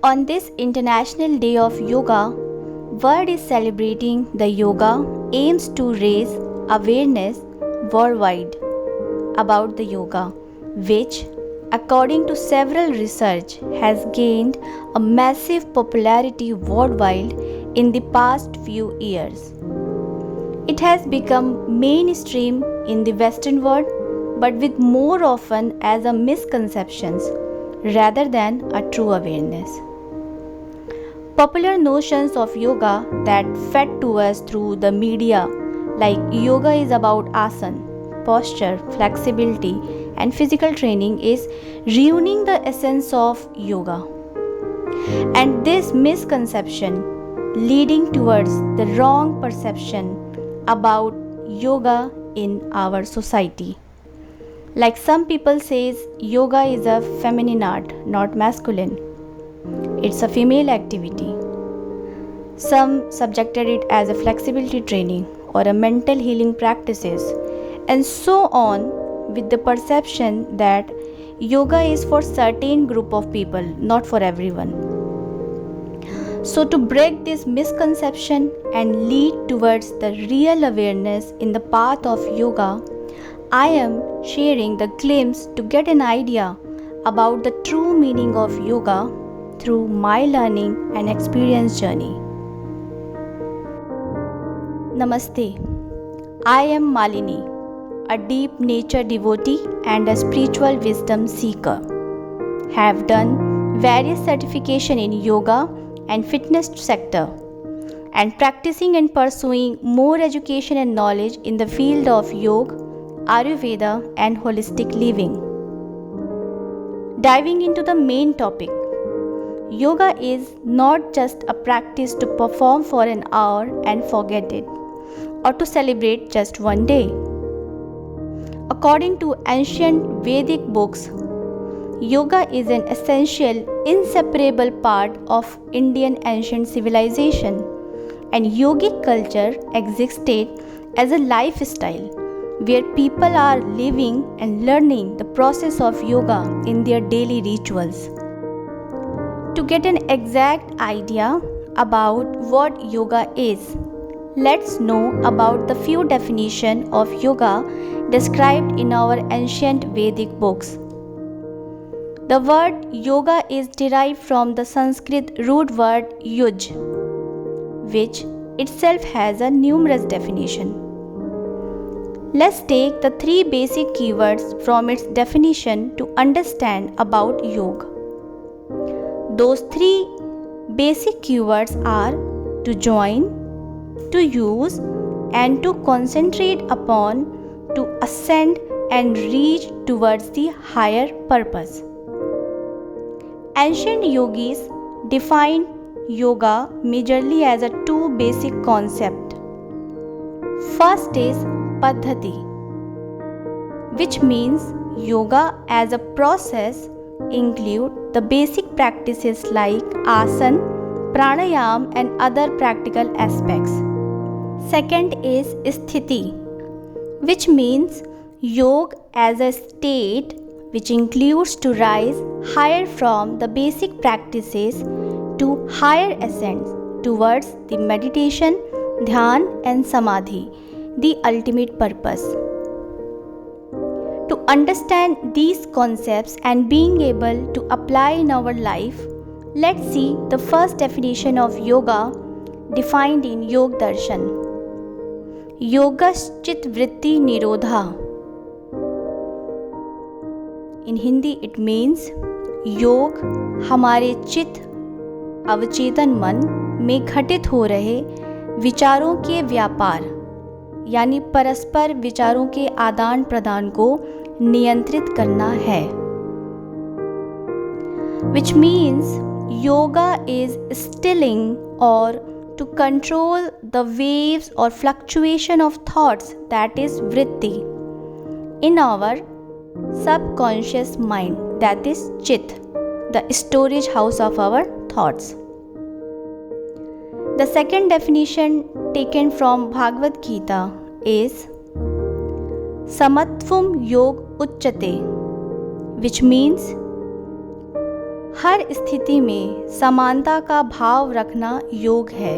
On this International Day of Yoga, world is celebrating the yoga aims to raise awareness worldwide about the yoga, which, according to several research, has gained a massive popularity worldwide in the past few years. It has become mainstream in the Western world, but with more often as a misconceptions rather than a true awareness. Popular notions of yoga that fed to us through the media, like yoga is about asana, posture, flexibility, and physical training, is ruining the essence of yoga. And this misconception leading towards the wrong perception about yoga in our society. Like some people says yoga is a feminine art, not masculine. It's a female activity. Some subjected it as a flexibility training or a mental healing practices, and so on, with the perception that yoga is for certain group of people, not for everyone. So to break this misconception and lead towards the real awareness in the path of yoga, I am sharing the glimpse to get an idea about the true meaning of yoga through my learning and experience journey. Namaste. I am Malini, a deep nature devotee and a spiritual wisdom seeker. Have done various certification in yoga and fitness sector, and practicing and pursuing more education and knowledge in the field of yoga, Ayurveda and holistic living. Diving into the main topic, yoga is not just a practice to perform for an hour and forget it, or to celebrate just one day. According to ancient Vedic books, yoga is an essential, inseparable part of Indian ancient civilization, and yogic culture existed as a lifestyle where people are living and learning the process of yoga in their daily rituals. To get an exact idea about what yoga is, let's know about the few definitions of yoga described in our ancient Vedic books. The word yoga is derived from the Sanskrit root word yuj, which itself has a numerous definition. Let's take the three basic keywords from its definition to understand about yoga. Those three basic keywords are to join, to use, and to concentrate upon, to ascend and reach towards the higher purpose. Ancient yogis defined yoga majorly as a two basic concepts. First is Paddhati, which means yoga as a process include the basic practices like asana, pranayam and other practical aspects. Second is Sthiti, which means yoga as a state which includes to rise higher from the basic practices to higher ascents towards the meditation, dhyan and samadhi, the ultimate purpose. To understand these concepts and being able to apply in our life, let's see the first definition of yoga defined in Yog Darshan. Yogaschit vritti nirodha. In Hindi it means योग हमारे चित्त अवचेतन मन में घटित हो रहे विचारों के व्यापार यानी परस्पर विचारों के आदान प्रदान को नियंत्रित करना है. Which means yoga is stilling or to control the waves or fluctuation of thoughts, that is vritti, in our subconscious mind, that is chit, the storage house of our thoughts. The second definition taken from Bhagavad Gita is Samatvam Yog Uchyate, which means हर स्थिति में समानता का भाव रखना योग है।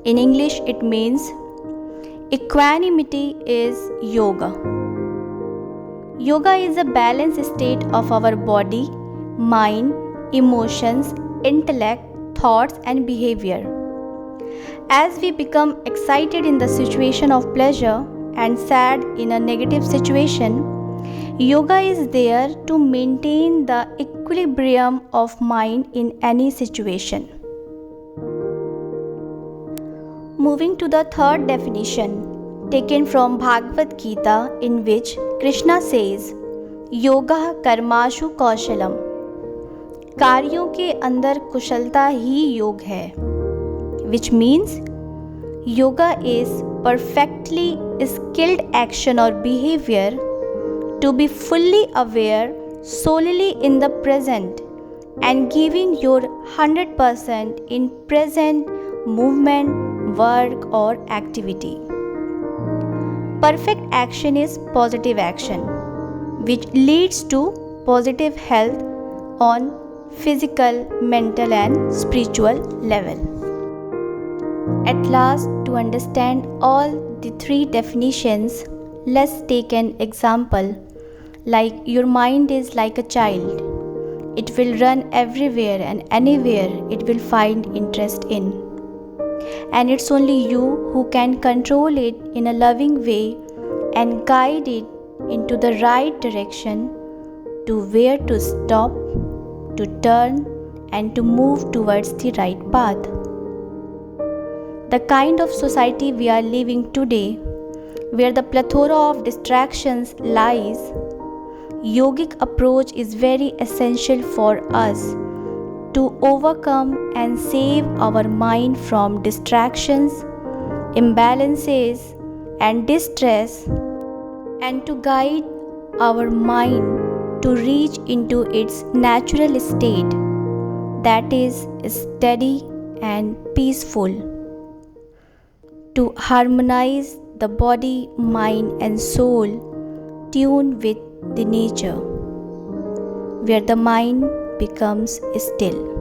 In English it means equanimity is yoga. Yoga is a balanced state of our body, mind, emotions, intellect, thoughts and behavior. As we become excited in the situation of pleasure and sad in a negative situation, yoga is there to maintain the equilibrium of mind in any situation. Moving to the third definition, taken from Bhagavad Gita, in which Krishna says, Yoga कर्माशु कौशलम, कार्यों के अंदर कुशलता ही योग है, which means yoga is perfectly skilled action or behavior to be fully aware solely in the present and giving your 100% in present movement, work or activity. Perfect action is positive action, which leads to positive health on physical, mental and spiritual level. At last, to understand all the three definitions, let's take an example. Like your mind is like a child. It will run everywhere and anywhere it will find interest in. And it's only you who can control it in a loving way and guide it into the right direction, to where to stop, to turn and to move towards the right path. The kind of society we are living today, where the plethora of distractions lies, yogic approach is very essential for us to overcome and save our mind from distractions, imbalances and distress, and to guide our mind to reach into its natural state, that is steady and peaceful, to harmonize the body, mind and soul tuned with the nature, where the mind becomes still.